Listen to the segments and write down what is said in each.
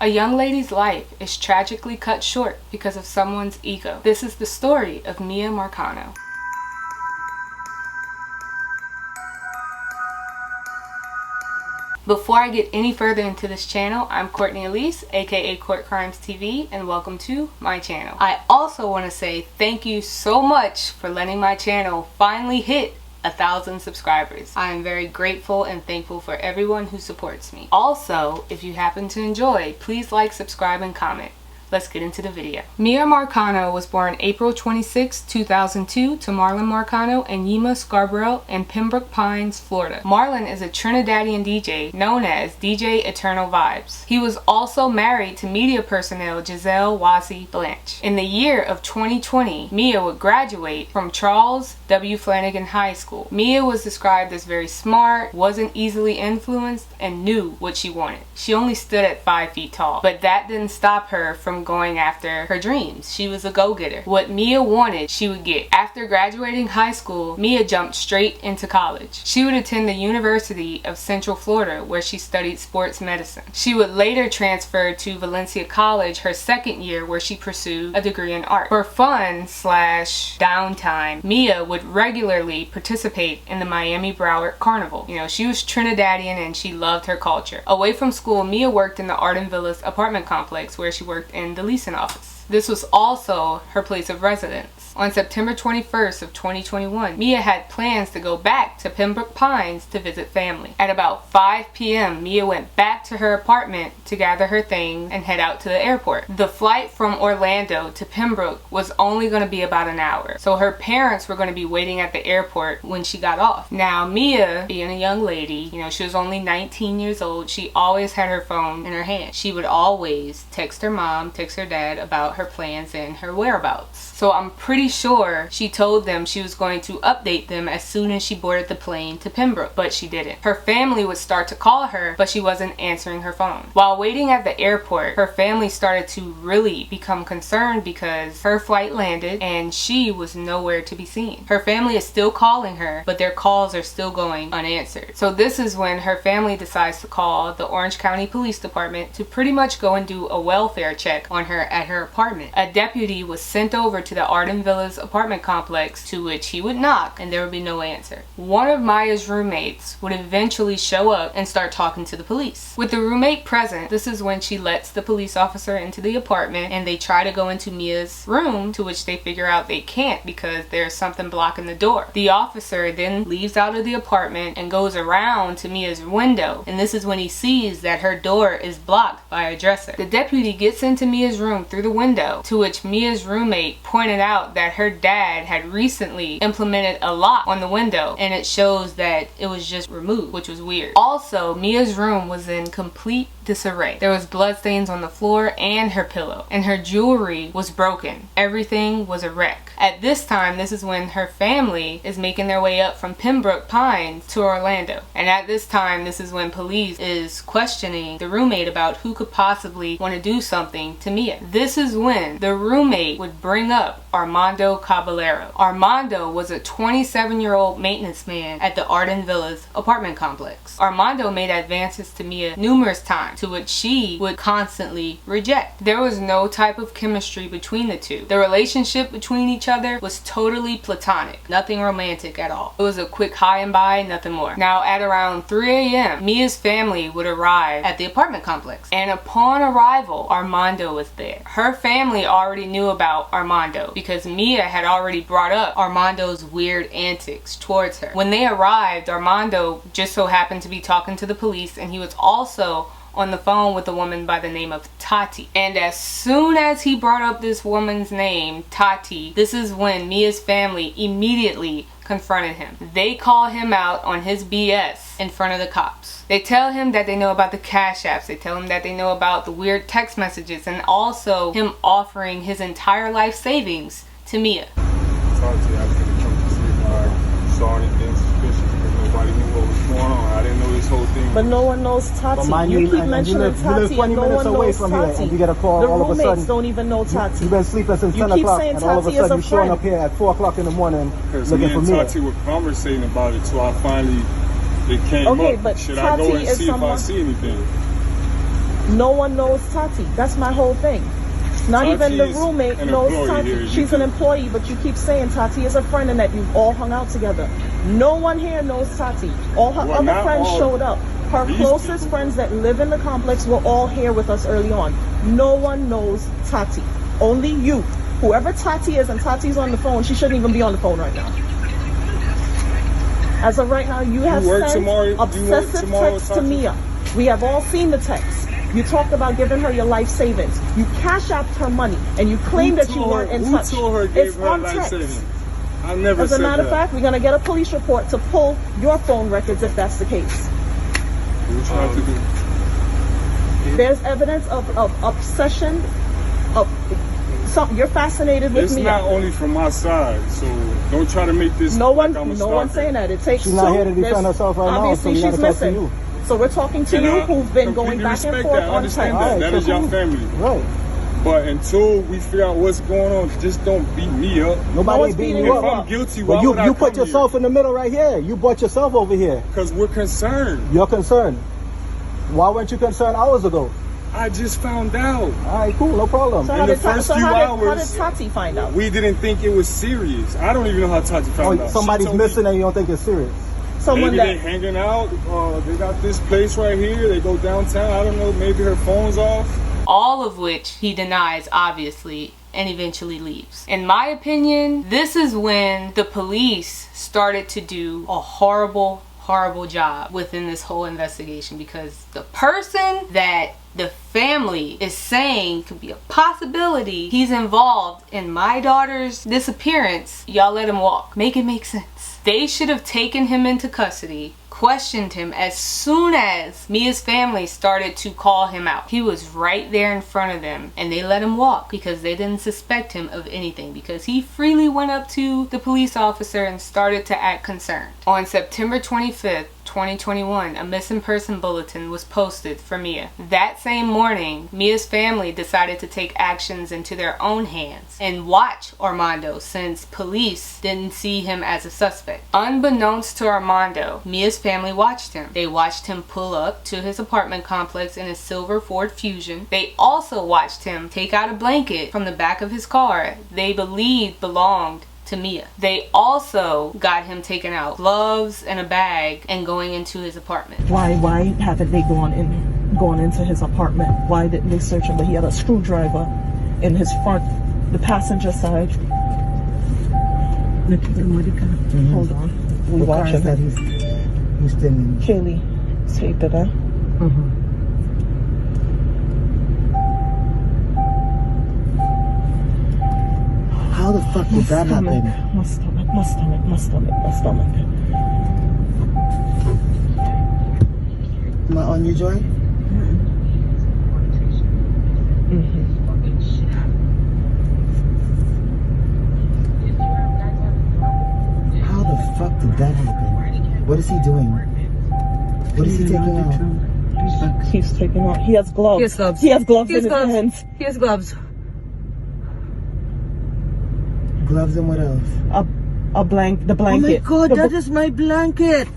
A young lady's life is tragically cut short because of someone's ego. This is the story of Mia Marcano. Before I get any further into this channel, I'm Courtney Elise, aka Court Crimes TV, and welcome to my channel. I also want to say thank you so much for letting my channel finally hit 1,000 subscribers. I am very grateful and thankful for everyone who supports me. Also, if you happen to enjoy, please like, subscribe, and comment. Let's get into the video. Mia Marcano was born April 26, 2002 to Marlon Marcano and Yema Scarborough in Pembroke Pines, Florida. Marlon is a Trinidadian DJ known as DJ Eternal Vibes. He was also married to media personnel Giselle Wazzy Blanche. In the year of 2020, Mia would graduate from Charles W. Flanagan High School. Mia was described as very smart, wasn't easily influenced, and knew what she wanted. She only stood at 5 feet tall, but that didn't stop her from going after her dreams. She was a go-getter. What Mia wanted, she would get. After graduating high school, Mia jumped straight into college. She would attend the University of Central Florida, where she studied sports medicine. She would later transfer to Valencia College her second year, where she pursued a degree in art. For fun / downtime, Mia would regularly participate in the Miami Broward Carnival. You know, she was Trinidadian and she loved her culture. Away from school, Mia worked in the Arden Villas apartment complex, where she worked in the leasing office. This was also her place of residence. On September 21st of 2021, Mia had plans to go back to Pembroke Pines to visit family. At about 5 p.m., Mia went back to her apartment to gather her things and head out to the airport. The flight from Orlando to Pembroke was only going to be about an hour, so her parents were going to be waiting at the airport when she got off. Now, Mia, being a young lady, you know, she was only 19 years old, she always had her phone in her hand. She would always text her mom, text her dad about her plans and her whereabouts. So I'm pretty sure she told them she was going to update them as soon as she boarded the plane to Pembroke, but she didn't. Her family would start to call her, but she wasn't answering her phone. While waiting at the airport, her family started to really become concerned because her flight landed and she was nowhere to be seen. Her family is still calling her, but their calls are still going unanswered. So this is when her family decides to call the Orange County Police Department to pretty much go and do a welfare check on her at her apartment. A deputy was sent over to the Arden Villas apartment complex, to which he would knock and there would be no answer. One of Maya's roommates would eventually show up and start talking to the police. With the roommate present, this is when she lets the police officer into the apartment and they try to go into Mia's room, to which they figure out they can't because there's something blocking the door. The officer then leaves out of the apartment and goes around to Mia's window, and this is when he sees that her door is blocked by a dresser. The deputy gets into Mia's room through the window, to which Mia's roommate pointed out that her dad had recently implemented a lock on the window and it shows that it was just removed, which was weird. Also, Mia's room was in complete disarray. There was bloodstains on the floor and her pillow, and her jewelry was broken. Everything was a wreck. At this time, this is when her family is making their way up from Pembroke Pines to Orlando. And at this time, this is when police is questioning the roommate about who could possibly want to do something to Mia. This is when the roommate would bring up Armando Caballero. Armando was a 27-year-old maintenance man at the Arden Villas apartment complex. Armando made advances to Mia numerous times, to which she would constantly reject. There was no type of chemistry between the two. The relationship between each other was totally platonic, nothing romantic at all. It was a quick hi and bye, nothing more. Now at around 3 a.m., Mia's family would arrive at the apartment complex, and upon arrival, Armando was there. Her family already knew about Armando because Mia had already brought up Armando's weird antics towards her. When they arrived, Armando just so happened to be talking to the police, and he was also on the phone with a woman by the name of Tati. And as soon as he brought up this woman's name, Tati, this is when Mia's family immediately confronted him. They call him out on his BS in front of the cops. They tell him that they know about the cash apps. They tell him that they know about the weird text messages, and also him offering his entire life savings to Mia. Tati, I couldn't come to sleep. I saw anything suspicious because nobody knew what was going on. I didn't know this whole thing. But no one knows Tati. You keep mentioning Tati, you live 20 minutes away from here, and you get a call the all of a sudden. The roommates don't even know Tati. You've been sleeping since 10 o'clock, and all of a sudden you're showing up here at 4 o'clock in the morning looking for me. Tati were conversating about it, so I finally, it came up. But Should Tati I go and see someone... if I see anything? No one knows Tati. That's my whole thing. Not even the roommate knows Tati. She's an employee, but you keep saying Tati is a friend and that you all hung out together. No one here knows Tati. All her other friends showed up. Her closest friends that live in the complex were all here with us early on. No one knows Tati. Only you. Whoever Tati is, and Tati's on the phone, she shouldn't even be on the phone right now. As of right now, you have sent obsessive texts to Mia. We have all seen the text. You talked about giving her your life savings. You cash out her money, and you claim that you weren't in touch. Who told her gave her life savings? I never said that. As a matter of fact, we're going to get a police report to pull your phone records if that's the case. What you trying to do? There's evidence of obsession, of something. You're fascinated with me. It's not only from my side, so don't try to make this. No one's saying that. It takes. She's not here to defend herself right now, so we gotta talk to you. So we're talking to you, who've been going back and forth on text. That is your family, right? But until we figure out what's going on, just don't beat me up. Nobody's beating you up. If I'm guilty, why would I you put yourself in the middle right here. You brought yourself over here. Because we're concerned. You're concerned. Why weren't you concerned hours ago? I just found out. All right, cool, no problem. So how did Tati find out? We didn't think it was serious. I don't even know how Tati found out. Somebody's missing and you don't think it's serious. Maybe they hanging out. They got this place right here. They go downtown. I don't know. Maybe her phone's off. All of which he denies, obviously, and eventually leaves. In my opinion, this is when the police started to do a horrible job within this whole investigation, because the person that the family is saying could be a possibility he's involved in my daughter's disappearance, y'all let him walk. Make it make sense. They should have taken him into custody, questioned him as soon as Mia's family started to call him out. He was right there in front of them, and they let him walk because they didn't suspect him of anything, because he freely went up to the police officer and started to act concerned. On September 25th, 2021, a missing person bulletin was posted for Mia. That same morning, Mia's family decided to take actions into their own hands and watch Armando, since police didn't see him as a suspect. Unbeknownst to Armando, Mia's family watched him. They watched him pull up to his apartment complex in his silver Ford Fusion. They also watched him take out a blanket from the back of his car they believed belonged to Mia. They also got him taking out gloves and a bag and going into his apartment. Why haven't they gone into his apartment? Why didn't they search him? But he had a screwdriver in his front, the passenger side. Hold on. We watching that he's still in. Kaylee, tape it, huh? How the fuck did that happen? My stomach. Am I on you, Joy? How the fuck did that happen? What is he doing? What is he taking out? He's taking out. He has gloves. He has gloves in his hands. He has gloves. Gloves and what else? The blanket. Oh my god, that is my blanket!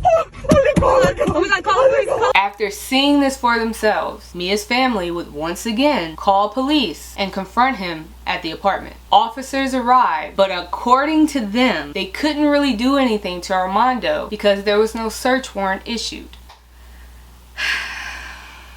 After seeing this for themselves, Mia's family would once again call police and confront him at the apartment. Officers arrived, but according to them, they couldn't really do anything to Armando because there was no search warrant issued.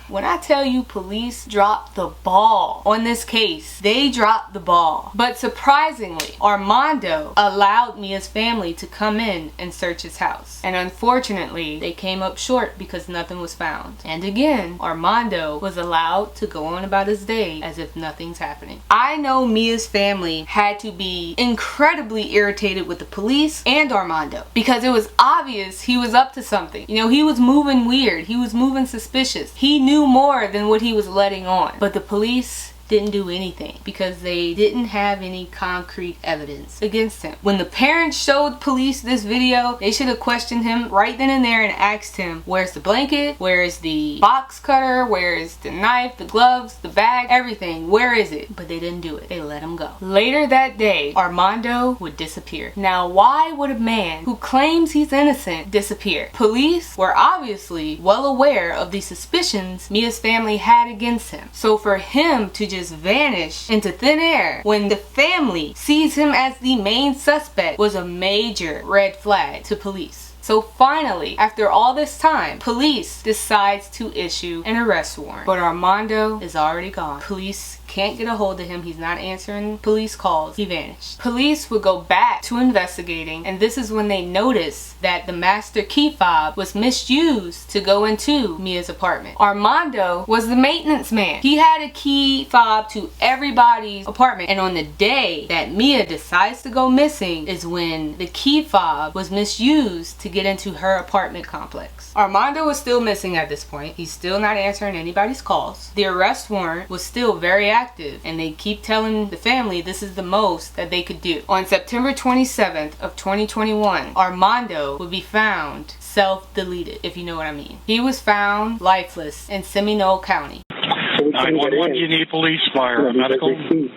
When I tell you police dropped the ball on this case, they dropped the ball. But surprisingly, Armando allowed Mia's family to come in and search his house. And unfortunately, they came up short because nothing was found. And again, Armando was allowed to go on about his day as if nothing's happening. I know Mia's family had to be incredibly irritated with the police and Armando, because it was obvious he was up to something. You know, he was moving weird. He was moving suspicious. He knew more than what he was letting on. But the police didn't do anything because they didn't have any concrete evidence against him. When the parents showed police this video, they should have questioned him right then and there and asked him, where's the blanket? Where is the box cutter? Where is the knife, the gloves, the bag, everything? Where is it? But they didn't do it. They let him go. Later that day, Armando would disappear. Now, why would a man who claims he's innocent disappear? Police were obviously well aware of the suspicions Mia's family had against him. So for him to just vanish into thin air when the family sees him as the main suspect was a major red flag to police. So finally, after all this time, police decides to issue an arrest warrant. But Armando is already gone. Police can't get a hold of him. He's not answering police calls. He vanished. Police would go back to investigating, and this is when they noticed that the master key fob was misused to go into Mia's apartment. Armando was the maintenance man. He had a key fob to everybody's apartment, and on the day that Mia decides to go missing is when the key fob was misused to get into her apartment complex. Armando was still missing at this point. He's still not answering anybody's calls. The arrest warrant was still very active, and they keep telling the family this is the most that they could do. On September 27th of 2021, Armando would be found self-deleted, if you know what I mean. He was found lifeless in Seminole County. 911, you need police, fire, medical? We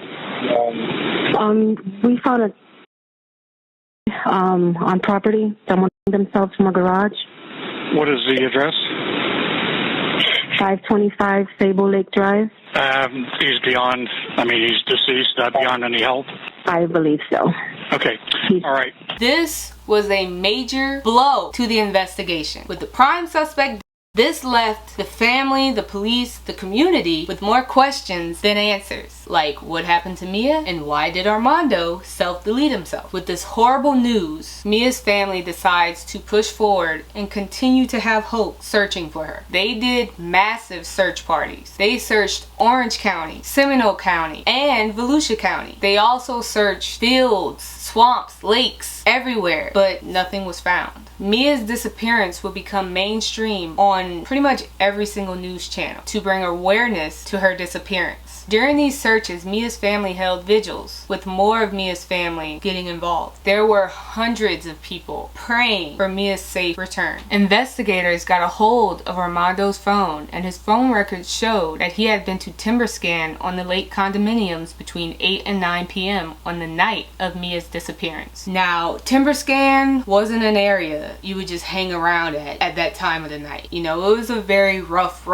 found it on property. Someone themselves from a garage. What is the address? 525 Sable Lake Drive. He's beyond, he's deceased, beyond any help? I believe so. Okay, all right. This was a major blow to the investigation. With the prime suspect, this left the family, the police, the community with more questions than answers. Like, what happened to Mia and why did Armando self-delete himself? With this horrible news, Mia's family decides to push forward and continue to have hope searching for her. They did massive search parties. They searched Orange County, Seminole County, and Volusia County. They also searched fields, swamps, lakes, everywhere, but nothing was found. Mia's disappearance would become mainstream on pretty much every single news channel to bring awareness to her disappearance. During these searches, Mia's family held vigils, with more of Mia's family getting involved. There were hundreds of people praying for Mia's safe return. Investigators got a hold of Armando's phone, and his phone records showed that he had been to Timberscan on the lake condominiums between 8 and 9 p.m. on the night of Mia's disappearance. Now, Timberscan wasn't an area you would just hang around at that time of the night. You know, it was a very rough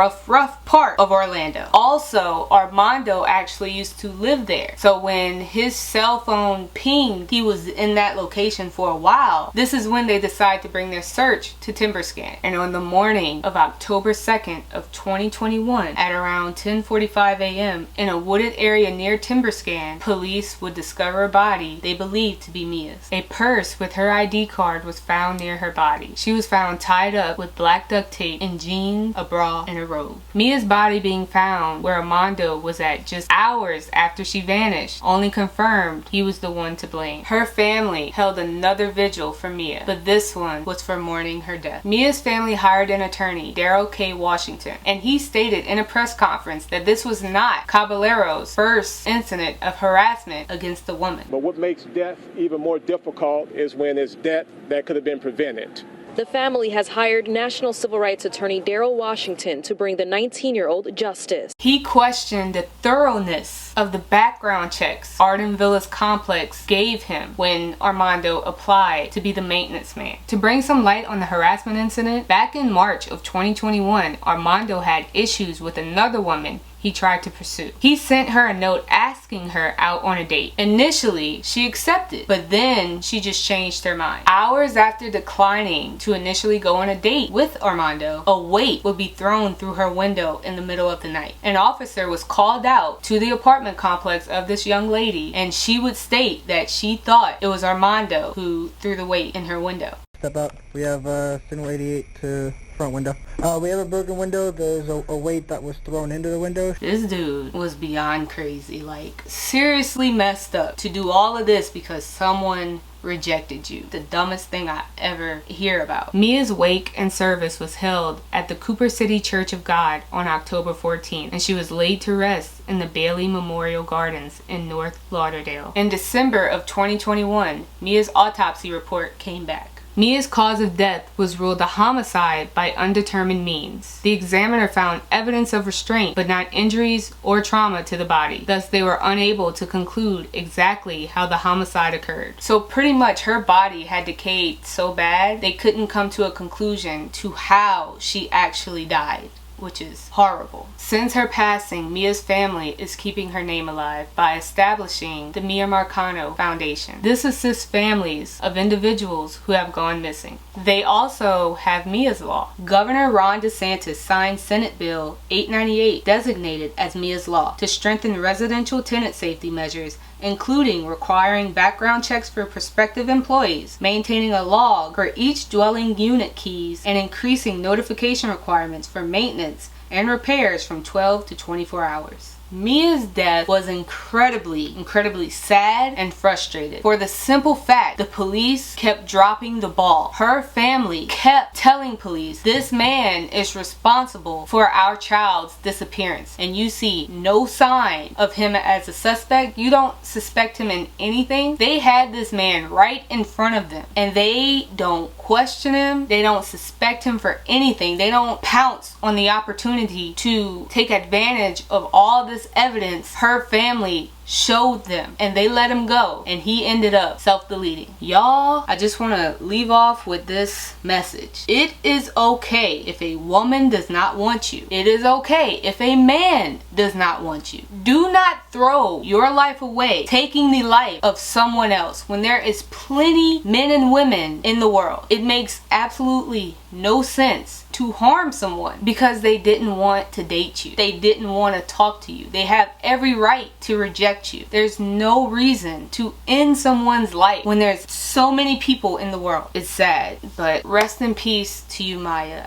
part of Orlando. Also, Armando actually used to live there. So when his cell phone pinged, he was in that location for a while. This is when they decide to bring their search to Timberscan. And on the morning of October 2nd of 2021, at around 10:45 a.m. in a wooded area near Timberscan, police would discover a body they believed to be Mia's. A purse with her ID card was found near her body. She was found tied up with black duct tape in jeans, a bra, and a robe. Mia's body being found where Armando was at just hours after she vanished only confirmed he was the one to blame. Her family held another vigil for Mia, but this one was for mourning her death. Mia's family hired an attorney, Daryl K. Washington, and he stated in a press conference that this was not Caballero's first incident of harassment against the woman. But what makes death even more difficult is when it's death that could have been prevented. The family has hired National Civil Rights Attorney Daryl Washington to bring the 19-year-old justice. He questioned the thoroughness of the background checks Arden Villas complex gave him when Armando applied to be the maintenance man. To bring some light on the harassment incident, back in March of 2021, Armando had issues with another woman he tried to pursue. He sent her a note asking her out on a date. Initially, she accepted, but then she just changed her mind. Hours after declining to initially go on a date with Armando, a weight would be thrown through her window in the middle of the night. An officer was called out to the apartment complex of this young lady, and she would state that she thought it was Armando who threw the weight in her window. Step up. We have signal 88 to front window. We have a broken window. There's a weight that was thrown into the window. This dude was beyond crazy, like seriously messed up to do all of this because someone rejected you. The dumbest thing I ever hear about. Mia's wake and service was held at the Cooper City Church of God on October 14th, and she was laid to rest in the Bailey Memorial Gardens in North Lauderdale. In December of 2021, Mia's autopsy report came back. Mia's cause of death was ruled a homicide by undetermined means. The examiner found evidence of restraint, but not injuries or trauma to the body. Thus, they were unable to conclude exactly how the homicide occurred. So pretty much her body had decayed so bad, they couldn't come to a conclusion to how she actually died, which is horrible. Since her passing, Mia's family is keeping her name alive by establishing the Mia Marcano Foundation. This assists families of individuals who have gone missing. They also have Mia's Law. Governor Ron DeSantis signed Senate Bill 898, designated as Mia's Law, to strengthen residential tenant safety measures, including requiring background checks for prospective employees, maintaining a log for each dwelling unit keys, and increasing notification requirements for maintenance and repairs from 12 to 24 hours. Mia's death was incredibly sad and frustrated for the simple fact the police kept dropping the ball. Her family kept telling police, this man is responsible for our child's disappearance, and you see no sign of him as a suspect. You don't suspect him in anything. They had this man right in front of them, and they don't question him. They don't suspect him for anything. They don't pounce on the opportunity to take advantage of all this evidence her family showed them, and they let him go, and he ended up self-deleting. Y'all, I just want to leave off with this message. It is okay if a woman does not want you. It is okay if a man does not want you. Do not throw your life away taking the life of someone else when there is plenty men and women in the world. It makes absolutely no sense to harm someone because they didn't want to date you. They didn't want to talk to you. They have every right to reject you. There's no reason to end someone's life when there's so many people in the world. It's sad, but rest in peace to you, Maya.